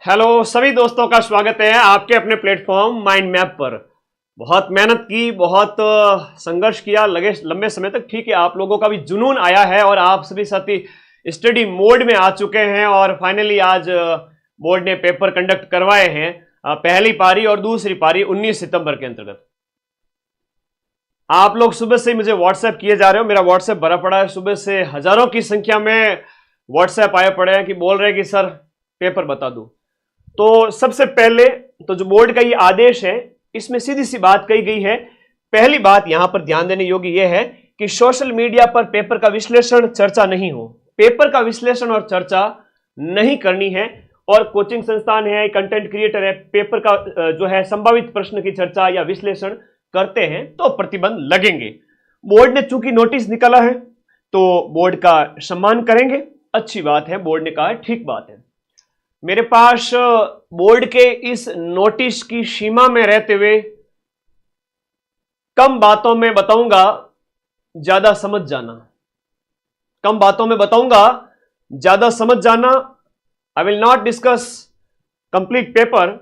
Hello सभी दोस्तों का स्वागत है आपके अपने प्लेटफॉर्म माइंड मैप पर। बहुत मेहनत की, बहुत संघर्ष किया, लगे लंबे समय तक। ठीक है, आप लोगों का भी जुनून आया है और आप सभी साथी स्टडी मोड में आ चुके हैं और फाइनली आज बोर्ड ने पेपर कंडक्ट करवाए हैं। पहली पारी और दूसरी पारी 19 सितंबर के अंतर्गत। आप लोग सुबह से मुझे व्हाट्सएप किए जा रहे हो, मेरा व्हाट्सएप भरा पड़ा है। सुबह से हजारों की संख्या में व्हाट्सएप आए पड़े हैं कि बोल रहे हैं कि सर पेपर बता दो। तो सबसे पहले तो जो बोर्ड का ये आदेश है इसमें सीधी सी बात कही गई है। पहली बात यहां पर ध्यान देने योग्य यह है कि सोशल मीडिया पर पेपर का विश्लेषण चर्चा नहीं हो। पेपर का विश्लेषण और चर्चा नहीं करनी है। और कोचिंग संस्थान है, कंटेंट क्रिएटर है, पेपर का जो है संभावित प्रश्न की चर्चा या विश्लेषण करते हैं तो प्रतिबंध लगेंगे। बोर्ड ने चूंकि नोटिस निकाला है तो बोर्ड का सम्मान करेंगे, अच्छी बात है। बोर्ड ने कहा ठीक बात है। मेरे पास बोर्ड के इस नोटिस की सीमा में रहते हुए कम बातों में बताऊंगा, ज्यादा समझ जाना। कम बातों में बताऊंगा, ज्यादा समझ जाना। I will not discuss complete paper.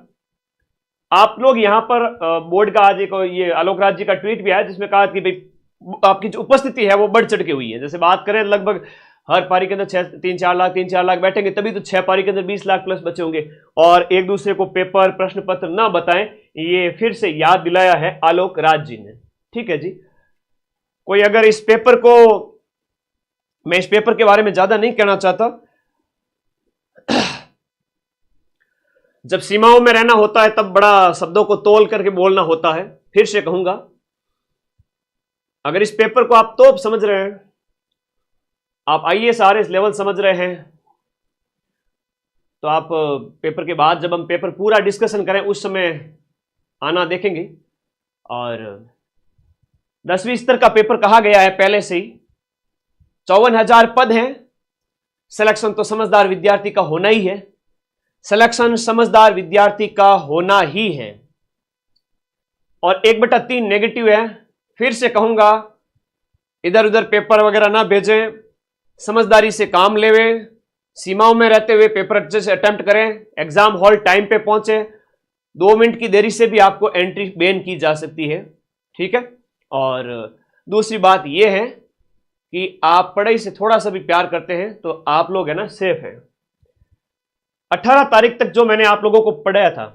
आप लोग यहां पर बोर्ड का आज एक ये आलोक राज जी का ट्वीट भी आया जिसमें कहा कि भाई आपकी जो उपस्थिति है वो बढ़ चढ़ के हुई है। जैसे बात करें लगभग हर पारी के अंदर 3-4 लाख बैठेंगे तभी तो 6 पारी के अंदर 20 लाख प्लस बचे होंगे। और एक दूसरे को पेपर प्रश्न पत्र ना बताएं, ये फिर से याद दिलाया है आलोक राज जी ने। ठीक है जी। कोई अगर इस पेपर को, मैं इस पेपर के बारे में ज्यादा नहीं कहना चाहता। जब सीमाओं में रहना होता है तब बड़ा शब्दों को तोल करके बोलना होता है। फिर से कहूंगा, अगर इस पेपर को आप तो समझ रहे हैं, आप आईएएस आरएस लेवल समझ रहे हैं, तो आप पेपर के बाद जब हम पेपर पूरा डिस्कशन करें उस समय आना देखेंगे। और 10वीं स्तर का पेपर कहा गया है पहले से ही। 54,000 पद हैं। सिलेक्शन तो समझदार विद्यार्थी का होना ही है। सिलेक्शन समझदार विद्यार्थी का होना ही है। और 1/3 नेगेटिव है। फिर से कहूंगा, इधर उधर पेपर वगैरह ना भेजें, समझदारी से काम लेवे, सीमाओं में रहते हुए पेपर अच्छे से अटेम्प्ट करें, एग्जाम हॉल टाइम पे पहुंचे। 2 मिनट की देरी से भी आपको एंट्री बैन की जा सकती है। ठीक है। और दूसरी बात यह है कि आप पढ़ाई से थोड़ा सा भी प्यार करते हैं तो आप लोग है ना सेफ हैं। 18 तारीख तक जो मैंने आप लोगों को पढ़ाया था,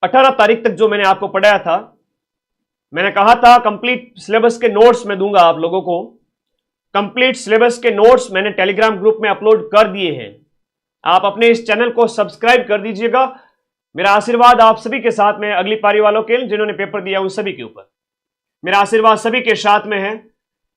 18 तारीख तक जो मैंने आपको पढ़ाया था, मैंने कहा था कंप्लीट सिलेबस के नोट्स मैं दूंगा आप लोगों को। कंप्लीट सिलेबस के नोट्स मैंने टेलीग्राम ग्रुप में अपलोड कर दिए हैं। आप अपने इस चैनल को सब्सक्राइब कर दीजिएगा। मेरा आशीर्वाद आप सभी के साथ में, अगली पारी वालों के जिन्होंने पेपर दिया उन सभी के ऊपर मेरा आशीर्वाद सभी के साथ में है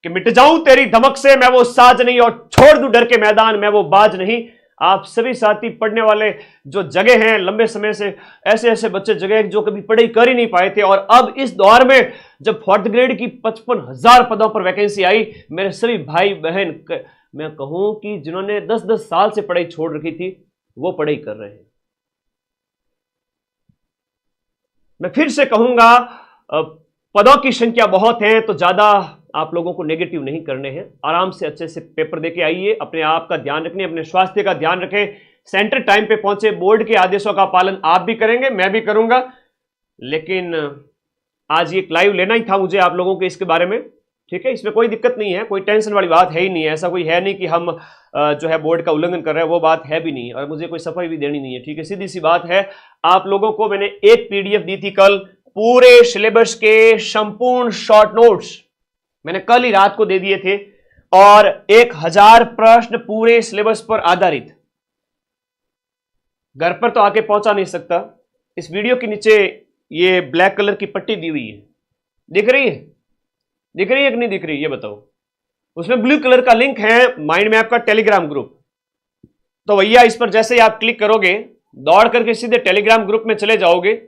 कि मिट जाऊं तेरी धमक से मैं वो साज नहीं और छोड़ दूं डर के मैदान में वो बाज नहीं। आप सभी साथी पढ़ने वाले जो जगह हैं, लंबे समय से ऐसे ऐसे बच्चे जगह जो कभी पढ़ाई कर ही नहीं पाए थे, और अब इस दौर में जब 4th ग्रेड की 55,000 पदों पर वैकेंसी आई, मेरे सभी भाई बहन, मैं कहूं कि जिन्होंने 10-10 साल से पढ़ाई छोड़ रखी थी वो पढ़ाई कर रहे हैं। मैं फिर से कहूंगा, पदों की संख्या बहुत है तो ज्यादा आप लोगों को नेगेटिव नहीं करने हैं। आराम से अच्छे से पेपर देके आइए, अपने आप का ध्यान रखने, अपने स्वास्थ्य का ध्यान रखें, सेंटर टाइम पे पहुंचे। बोर्ड के आदेशों का पालन आप भी करेंगे, मैं भी करूंगा। लेकिन आज ये लाइव लेना ही था मुझे आप लोगों के इसके बारे में। ठीक है, इसमें कोई दिक्कत नहीं है, कोई टेंशन वाली बात है ही नहीं है। ऐसा कोई है नहीं कि हम जो है बोर्ड का उल्लंघन कर रहे हैं, वो बात है भी नहीं। और मुझे कोई सफाई भी देनी नहीं है। ठीक है, सीधी सी बात है। आप लोगों को मैंने एक पीडीएफ दी थी कल, पूरे सिलेबस के संपूर्ण शॉर्ट नोट्स मैंने कल ही रात को दे दिए थे, और 1000 प्रश्न पूरे सिलेबस पर आधारित। घर पर तो आके पहुंचा नहीं सकता। इस वीडियो के नीचे ये ब्लैक कलर की पट्टी दी हुई है, दिख रही है? दिख रही है कि नहीं दिख रही, ये बताओ। उसमें ब्लू कलर का लिंक है माइंड मैप का टेलीग्राम ग्रुप। तो भैया इस पर जैसे ही आप क्लिक करोगे, दौड़ करके सीधे टेलीग्राम ग्रुप में चले जाओगे।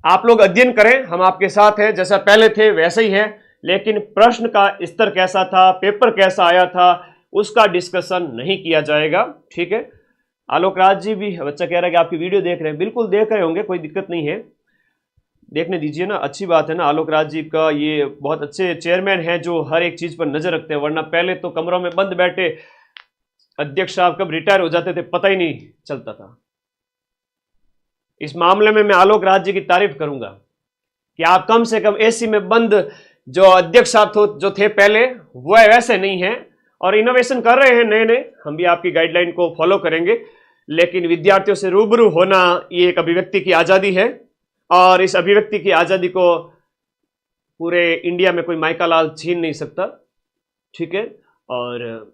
आप लोग अध्ययन करें, हम आपके साथ हैं, जैसा पहले थे वैसे ही है। लेकिन प्रश्न का स्तर कैसा था, पेपर कैसा आया था, उसका डिस्कशन नहीं किया जाएगा। ठीक है। आलोक राज जी भी, बच्चा कह रहा है कि आपकी वीडियो देख रहे हैं। बिल्कुल देख रहे होंगे, कोई दिक्कत नहीं है, देखने दीजिए ना, अच्छी बात है ना। आलोक राज जी का ये बहुत अच्छे चेयरमैन हैं जो हर एक चीज पर नजर रखते हैं, वरना पहले तो कमरों में बंद बैठे अध्यक्ष साहब कब रिटायर हो जाते थे पता ही नहीं चलता था। इस मामले में मैं आलोक राज जी की तारीफ करूंगा कि आप कम से कम एसी में बंद जो अध्यक्ष साहब जो थे पहले वो वैसे नहीं है और इनोवेशन कर रहे हैं नए नए। हम भी आपकी गाइडलाइन को फॉलो करेंगे, लेकिन विद्यार्थियों से रूबरू होना ये एक अभिव्यक्ति की आजादी है और इस अभिव्यक्ति की आजादी को पूरे इंडिया में कोई माइका लाल छीन नहीं सकता। ठीक है, और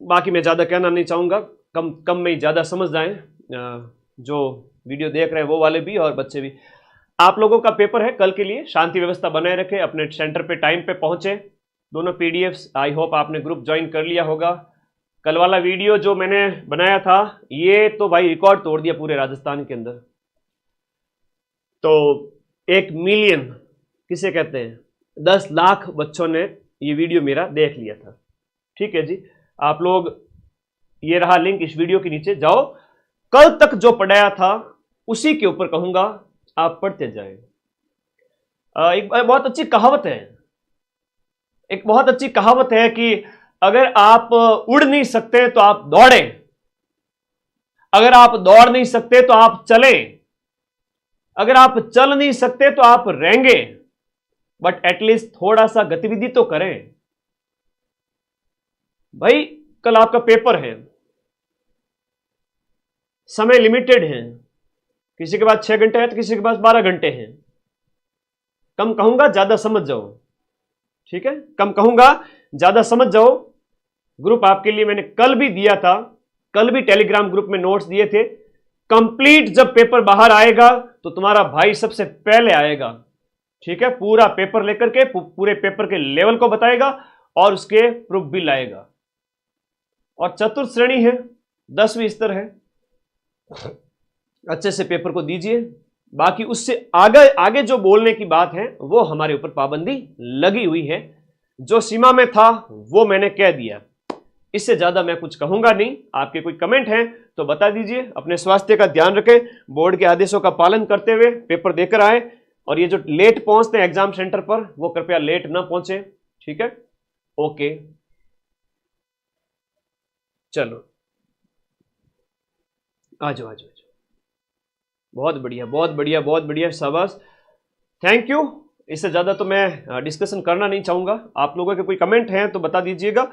बाकी मैं ज्यादा कहना नहीं चाहूंगा, कम में ही ज्यादा समझ जाएं, जो वीडियो देख रहे हैं वो वाले भी और बच्चे भी। आप लोगों का पेपर है कल के लिए, शांति व्यवस्था बनाए रखें, अपने सेंटर पे टाइम पे पहुंचे। दोनों पीडीएफ्स आई होप आपने ग्रुप ज्वाइन कर लिया होगा। कल वाला वीडियो जो मैंने बनाया था ये तो भाई रिकॉर्ड तोड़ दिया पूरे राजस्थान के अंदर। तो 1 मिलियन किसे कहते हैं, 10 लाख बच्चों ने ये वीडियो मेरा देख लिया था। ठीक है जी, आप लोग, ये रहा लिंक इस वीडियो के नीचे, जाओ कल तक जो पढ़ाया था उसी के ऊपर कहूंगा आप पढ़ते जाएं। एक बहुत अच्छी कहावत है, एक बहुत अच्छी कहावत है कि अगर आप उड़ नहीं सकते तो आप दौड़ें, अगर आप दौड़ नहीं सकते तो आप चलें, अगर आप चल नहीं सकते तो आप रेंगे, बट एटलीस्ट थोड़ा सा गतिविधि तो करें। भाई कल आपका पेपर है, समय लिमिटेड है, किसी के पास 6 घंटे है तो किसी के पास 12 घंटे हैं। कम कहूंगा ज्यादा समझ जाओ, ठीक है, कम कहूंगा ज्यादा समझ जाओ। ग्रुप आपके लिए मैंने कल भी दिया था, कल भी टेलीग्राम ग्रुप में नोट्स दिए थे। कंप्लीट जब पेपर बाहर आएगा तो तुम्हारा भाई सबसे पहले आएगा। ठीक है, पूरा पेपर लेकर के पूरे पेपर के लेवल को बताएगा और उसके प्रूफ भी लाएगा। और चतुर्थ श्रेणी है, 10वीं स्तर है, अच्छे से पेपर को दीजिए। बाकी उससे आगे आगे जो बोलने की बात है वो हमारे ऊपर पाबंदी लगी हुई है। जो सीमा में था वो मैंने कह दिया, इससे ज्यादा मैं कुछ कहूंगा नहीं। आपके कोई कमेंट हैं तो बता दीजिए। अपने स्वास्थ्य का ध्यान रखें, बोर्ड के आदेशों का पालन करते हुए पेपर देकर आए। और ये जो लेट पहुंचते हैं एग्जाम सेंटर पर वो कृपया लेट ना पहुंचे। ठीक है, ओके, चलो आ जाओ आ जाओ। बहुत बढ़िया बहुत बढ़िया बहुत बढ़िया, शाबाश, थैंक यू। इससे ज़्यादा तो मैं डिस्कशन करना नहीं चाहूँगा। आप लोगों के कोई कमेंट हैं तो बता दीजिएगा।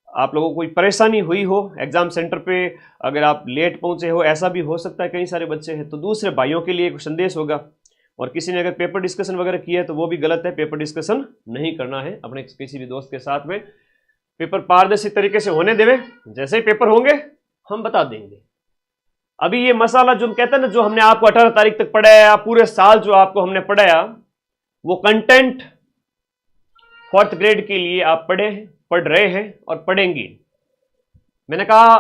आप लोगों को कोई परेशानी हुई हो एग्जाम सेंटर पे, अगर आप लेट पहुंचे हो, ऐसा भी हो सकता है, कई सारे बच्चे हैं, तो दूसरे भाइयों के लिए एक संदेश होगा। और किसी ने अगर पेपर डिस्कशन वगैरह किया है तो वो भी गलत है, पेपर डिस्कसन नहीं करना है अपने किसी भी दोस्त के साथ में। पेपर पारदर्शी तरीके से होने देवे, जैसे ही पेपर होंगे हम बता देंगे। अभी ये मसाला जो हम कहते हैं ना, जो हमने आपको 18 तारीख तक पढ़ाया, पूरे साल जो आपको हमने पढ़ाया, वो कंटेंट 4th ग्रेड के लिए आप पढ़ रहे हैं और पढ़ेंगे। मैंने कहा